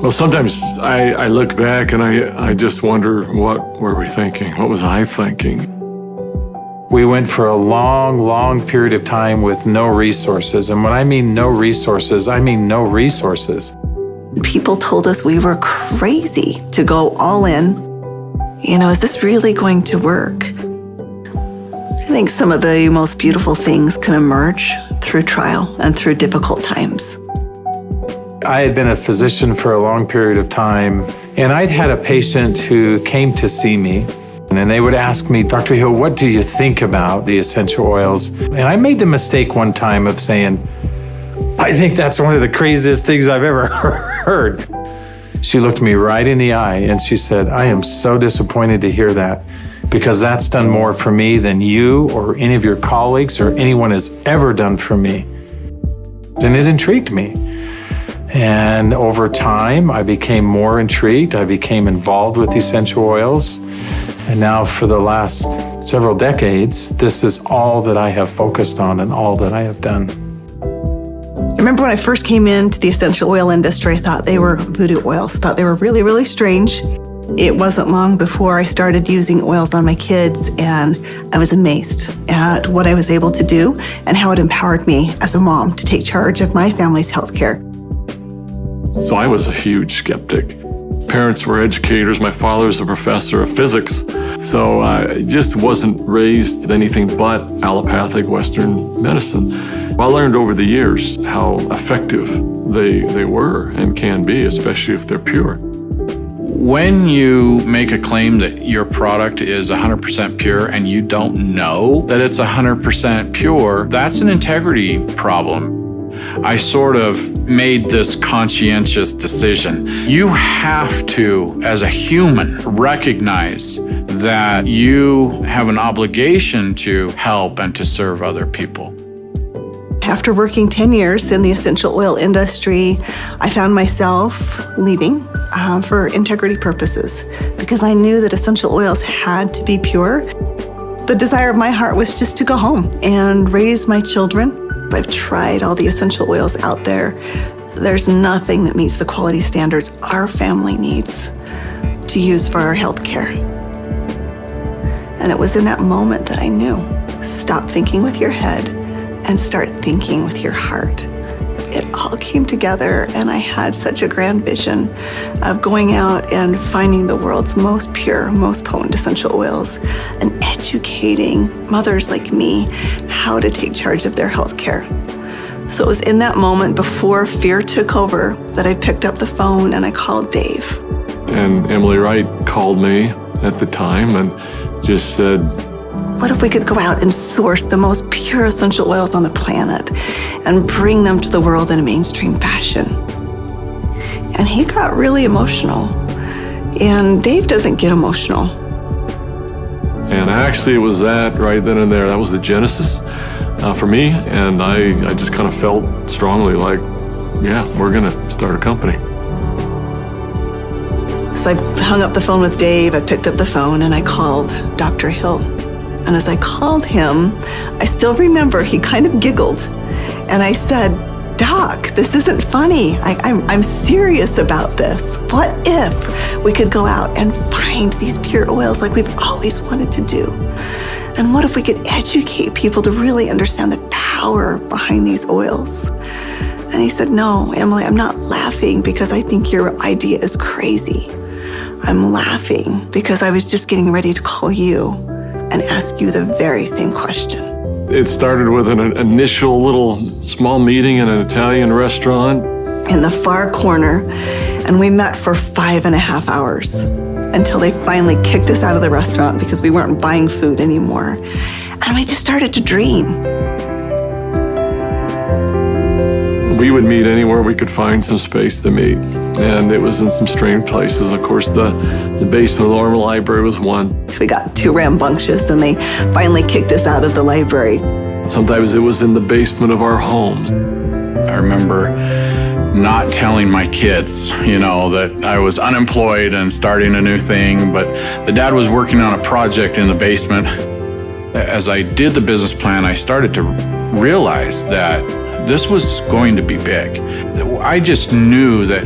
Well, sometimes I look back and I just wonder, what were we thinking? What was I thinking? We went for a long, long period of time with no resources. And when I mean no resources, I mean no resources. People told us we were crazy to go all in. Is this really going to work? I think some of the most beautiful things can emerge through trial and through difficult times. I had been a physician for a long period of time, and I'd had a patient who came to see me, and they would ask me, Dr. Hill, what do you think about the essential oils? And I made the mistake one time of saying, I think that's one of the craziest things I've ever heard. She looked me right in the eye and she said, I am so disappointed to hear that, because that's done more for me than you or any of your colleagues or anyone has ever done for me. And it intrigued me. And over time, I became more intrigued. I became involved with essential oils. And now for the last several decades, this is all that I have focused on and all that I have done. I remember when I first came into the essential oil industry, I thought they were voodoo oils. I thought they were really, really strange. It wasn't long before I started using oils on my kids, and I was amazed at what I was able to do and how it empowered me as a mom to take charge of my family's healthcare. So I was a huge skeptic. Parents were educators. My father was a professor of physics. So I just wasn't raised with anything but allopathic Western medicine. I learned over the years how effective they were and can be, especially if they're pure. When you make a claim that your product is 100% pure and you don't know that it's 100% pure, that's an integrity problem. I sort of made this conscientious decision. You have to, as a human, recognize that you have an obligation to help and to serve other people. After working 10 years in the essential oil industry, I found myself leaving for integrity purposes because I knew that essential oils had to be pure. The desire of my heart was just to go home and raise my children. I've tried all the essential oils out there. There's nothing that meets the quality standards our family needs to use for our health care. And it was in that moment that I knew, stop thinking with your head and start thinking with your heart. It all came together, and I had such a grand vision of going out and finding the world's most pure, most potent essential oils and educating mothers like me how to take charge of their health care. So it was in that moment before fear took over that I picked up the phone and I called Dave. And Emily Wright called me at the time and just said, what if we could go out and source the most pure essential oils on the planet and bring them to the world in a mainstream fashion? And he got really emotional. And Dave doesn't get emotional. And actually it was that right then and there. That was the genesis for me. And I just kind of felt strongly like, yeah, we're going to start a company. So I hung up the phone with Dave. I picked up the phone and I called Dr. Hill. And as I called him, I still remember he kind of giggled. And I said, Doc, this isn't funny. I'm serious about this. What if we could go out and find these pure oils like we've always wanted to do? And what if we could educate people to really understand the power behind these oils? And he said, no, Emily, I'm not laughing because I think your idea is crazy. I'm laughing because I was just getting ready to call you and ask you the very same question. It started with an initial little small meeting in an Italian restaurant. In the far corner, and we met for 5.5 hours until they finally kicked us out of the restaurant because we weren't buying food anymore. And we just started to dream. We would meet anywhere we could find some space to meet. And it was in some strange places. Of course, the basement of the Normal Library was one. We got too rambunctious and they finally kicked us out of the library. Sometimes it was in the basement of our homes. I remember not telling my kids, that I was unemployed and starting a new thing, but the dad was working on a project in the basement. As I did the business plan, I started to realize that this was going to be big. I just knew that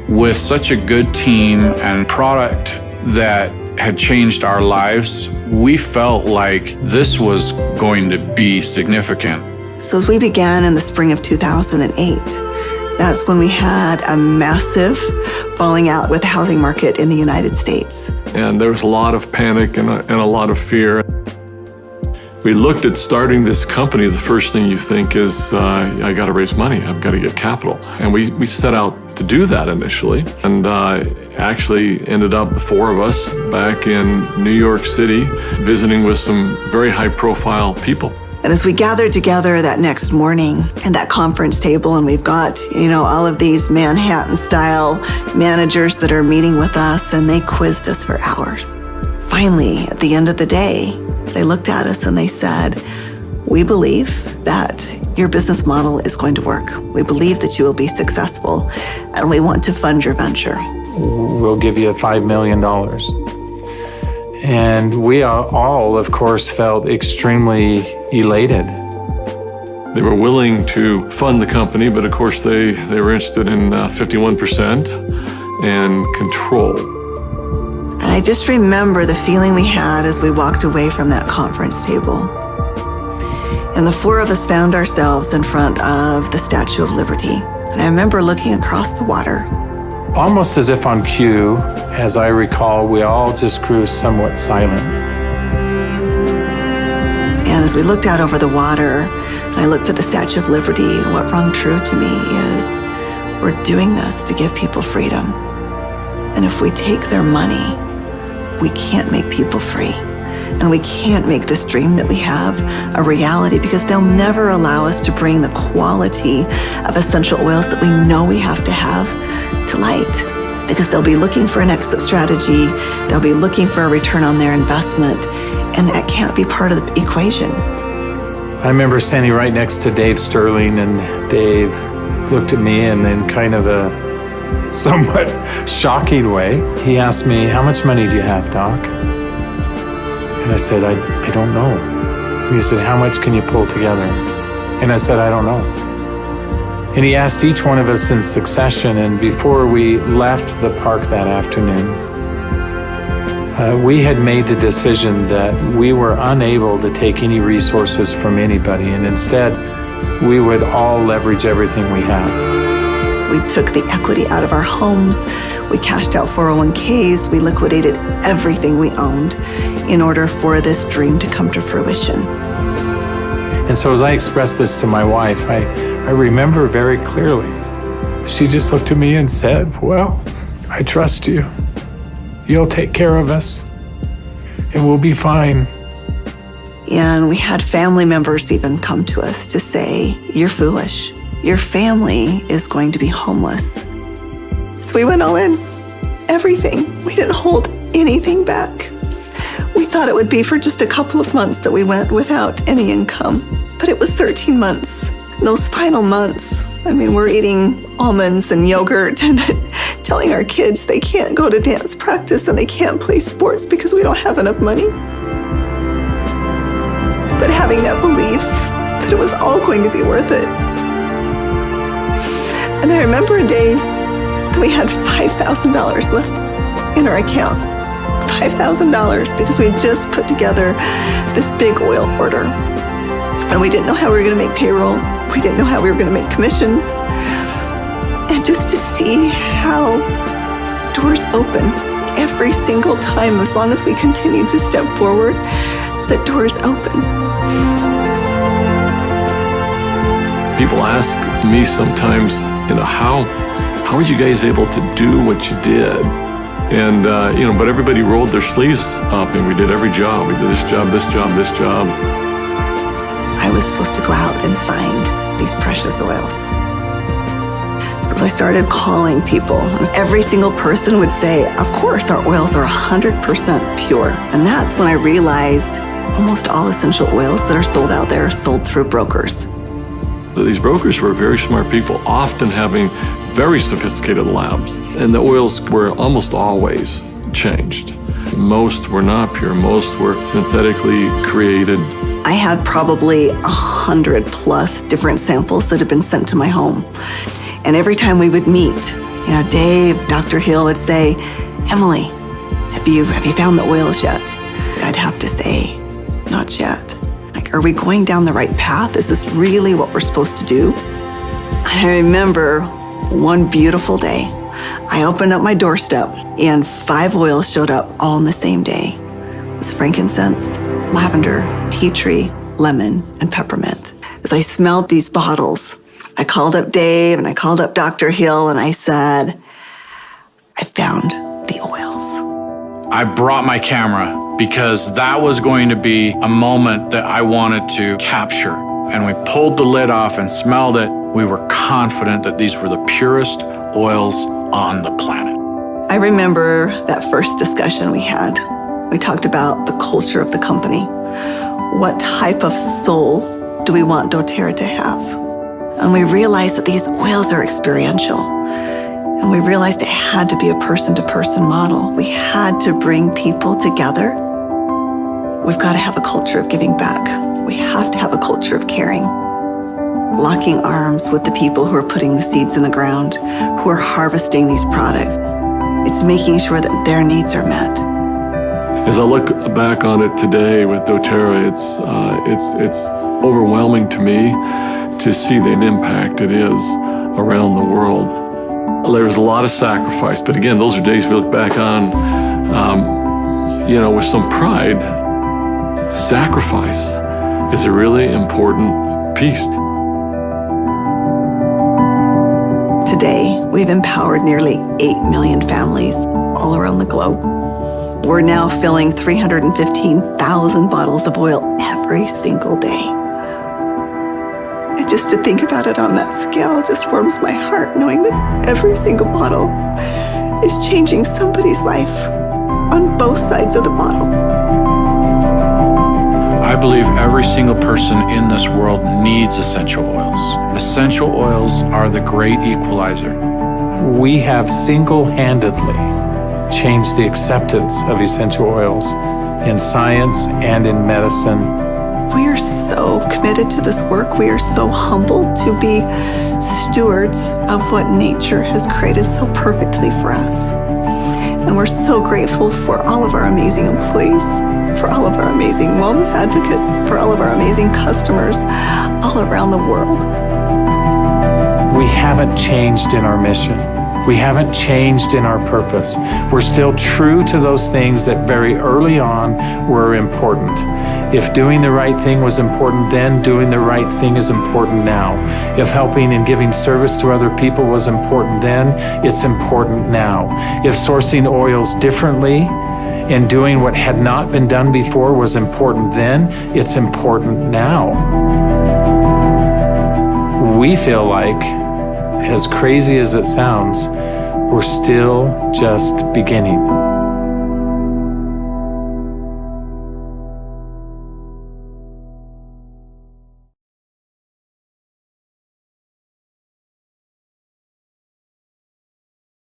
with such a good team and product that had changed our lives, we felt like this was going to be significant. So as we began in the spring of 2008, that's when we had a massive falling out with the housing market in the United States. And there was a lot of panic and a lot of fear. We looked at starting this company. The first thing you think is, I got to raise money. I've got to get capital. And we set out to do that initially. And actually ended up, the four of us, back in New York City, visiting with some very high-profile people. And as we gathered together that next morning at that conference table, and we've got, all of these Manhattan-style managers that are meeting with us, and they quizzed us for hours. Finally, at the end of the day, they looked at us and they said, "We believe that your business model is going to work. We believe that you will be successful, and we want to fund your venture. We'll give you $5 million. And we all, of course, felt extremely elated. They were willing to fund the company, but of course they were interested in 51% and control. And I just remember the feeling we had as we walked away from that conference table. And the four of us found ourselves in front of the Statue of Liberty. And I remember looking across the water. Almost as if on cue, as I recall, we all just grew somewhat silent. And as we looked out over the water, and I looked at the Statue of Liberty, what rung true to me is we're doing this to give people freedom. And if we take their money, we can't make people free. And we can't make this dream that we have a reality, because they'll never allow us to bring the quality of essential oils that we know we have to have to light. Because they'll be looking for an exit strategy, they'll be looking for a return on their investment, and that can't be part of the equation. I remember standing right next to Dave Sterling, and Dave looked at me and in kind of a somewhat shocking way, he asked me, "How much money do you have, Doc?" And I said, I don't know. And he said, "How much can you pull together?" And I said, "I don't know." And he asked each one of us in succession, and before we left the park that afternoon, we had made the decision that we were unable to take any resources from anybody, and instead, we would all leverage everything we have. We took the equity out of our homes, we cashed out 401ks, we liquidated everything we owned in order for this dream to come to fruition. And so as I expressed this to my wife, I remember very clearly, she just looked at me and said, "Well, I trust you. You'll take care of us, and we'll be fine." And we had family members even come to us to say, "You're foolish. Your family is going to be homeless." So we went all in, everything. We didn't hold anything back. We thought it would be for just a couple of months that we went without any income, but it was 13 months. Those final months, we're eating almonds and yogurt and telling our kids they can't go to dance practice and they can't play sports because we don't have enough money. But having that belief that it was all going to be worth it. And I remember a day that we had $5,000 left in our account. $5,000 because we had just put together this big oil order. And we didn't know how we were going to make payroll. We didn't know how we were going to make commissions. And just to see how doors open every single time, as long as we continued to step forward, the doors open. People ask me sometimes, how are you guys able to do what you did? And, but everybody rolled their sleeves up and we did every job. We did this job, this job, this job. I was supposed to go out and find these precious oils. So I started calling people. Every single person would say, "Of course, our oils are 100% pure." And that's when I realized almost all essential oils that are sold out there are sold through brokers. These brokers were very smart people, often having very sophisticated labs, and the oils were almost always changed. Most were not pure, most were synthetically created. I had probably 100 plus different samples that had been sent to my home. And every time we would meet, Dave, Dr. Hill would say, Emily, have you found the oils yet? I'd have to say, not yet. Like, are we going down the right path? Is this really what we're supposed to do? And I remember one beautiful day, I opened up my doorstep and 5 oils showed up all in the same day. It was frankincense, lavender, tea tree, lemon, and peppermint. As I smelled these bottles, I called up Dave and I called up Dr. Hill and I said, I found the oils. I brought my camera because that was going to be a moment that I wanted to capture. And we pulled the lid off and smelled it. We were confident that these were the purest oils on the planet. I remember that first discussion we had. We talked about the culture of the company. What type of soul do we want doTERRA to have? And we realized that these oils are experiential. And we realized it had to be a person-to-person model. We had to bring people together. We've got to have a culture of giving back. We have to have a culture of caring. Locking arms with the people who are putting the seeds in the ground, who are harvesting these products. It's making sure that their needs are met. As I look back on it today with doTERRA, it's overwhelming to me to see the impact it is around the world. There was a lot of sacrifice, but again, those are days we look back on, with some pride. Sacrifice is a really important piece. Today, we've empowered nearly 8 million families all around the globe. We're now filling 315,000 bottles of oil every single day. And just to think about it on that scale just warms my heart, knowing that every single bottle is changing somebody's life on both sides of the bottle. I believe every single person in this world needs essential oils. Essential oils are the great equalizer. We have single-handedly changed the acceptance of essential oils in science and in medicine. We are so committed to this work. We are so humbled to be stewards of what nature has created so perfectly for us. And we're so grateful for all of our amazing employees, for all of our amazing wellness advocates, for all of our amazing customers all around the world. We haven't changed in our mission. We haven't changed in our purpose. We're still true to those things that very early on were important. If doing the right thing was important then, doing the right thing is important now. If helping and giving service to other people was important then, it's important now. If sourcing oils differently and doing what had not been done before was important then, it's important now. We feel like, as crazy as it sounds, we're still just beginning.